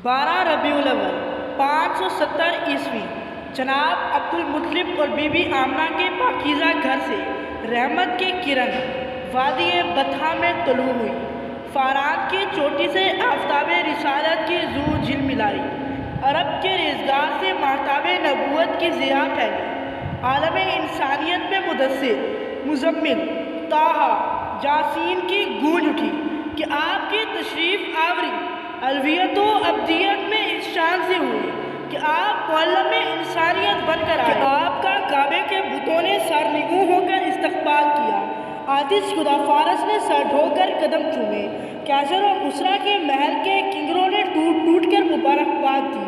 12 ربیع الاول 570 عیسوی جناب عبدالمطلب اور بی بی آمنہ کے پاکیزہ گھر سے رحمت کی کرن وادی بطحا میں طلوع ہوئی۔ فارات کی چوٹی سے آفتاب رسالت کی ظہور جھلملائی، عرب کے ریزگار سے ماہتاب نبوت کی ضیاء پھیلی، عالم انسانیت میں مدثر، مزمل، طٰہٰ، یاسین کی گونج اٹھی کہ آپ کی تشریف آوری الویت و ابدیت میں اس شان سے ہوئی کہ آپ معلم انسانیت بن کر آئے، کہ آپ کا کعبے کے بتوں نے سرنگوں ہو کر استقبال کیا، آتش خدا فارس نے سر ڈھو کر قدم چومے، کیسر و کسریٰ کے محل کے کنگروں نے ٹوٹ ٹوٹ کر مبارکباد دی،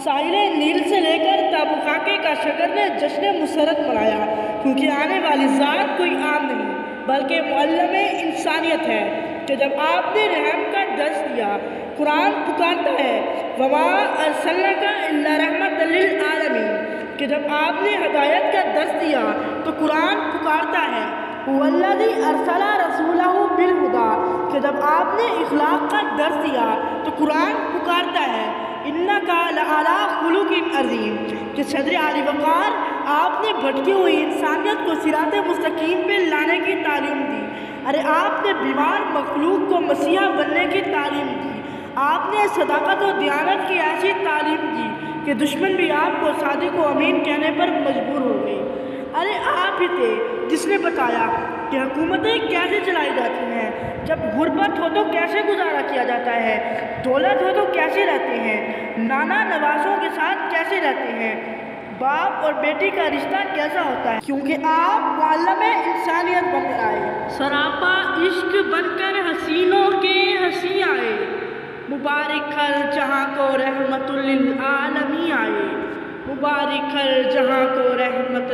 ساحل نیل سے لے کر تابوخاکے کا شگر نے جشن مسرت منایا، کیونکہ آنے والی ذات کوئی عام نہیں بلکہ معلم انسانیت ہے، کہ جب آپ نے رحم کا درس دیا قرآن پکارتا ہے وَمَا أَرْسَلْنَاكَ إِلَّا رَحْمَةً لِّلْعَالَمِينَ، کہ جب آپ نے ہدایت کا درس دیا تو قرآن پکارتا ہے هُوَ الَّذِي أَرْسَلَ رَسُولَهُ بِالْهُدَىٰ، کہ جب آپ نے اخلاق کا درس دیا تو قرآن پکارتا ہے إِنَّكَ لَعَلَىٰ خُلُقٍ عَظِيمٍ، کہ صدر عالی وقار آپ نے بھٹکی ہوئی انسانیت کو صراط مستقیم پہ لانے کی تعلیم دی، ارے آپ نے بیمار مخلوق کو مسیحا بننے کی تعلیم دی، آپ نے صداقت و دیانت کی ایسی تعلیم دی کہ دشمن بھی آپ کو صادق و امین کہنے پر مجبور ہو گئے، ارے آپ ہی تھے جس نے بتایا کہ حکومتیں کیسے چلائی جاتی ہیں، جب غربت ہو تو کیسے گزارا کیا جاتا ہے، دولت ہو تو کیسے رہتے ہیں، نانا نواسوں کے ساتھ کیسے رہتے ہیں، باپ اور بیٹی کا رشتہ کیسا ہوتا ہے، کیونکہ آپ معلم انسانیت بن کر آئے، سراپا عشق بن کر حسینوں کے ہنسی آئے، مبارک ہر جہاں کو رحمت للعالمین آئے، مبارک ہر جہاں کو رحمت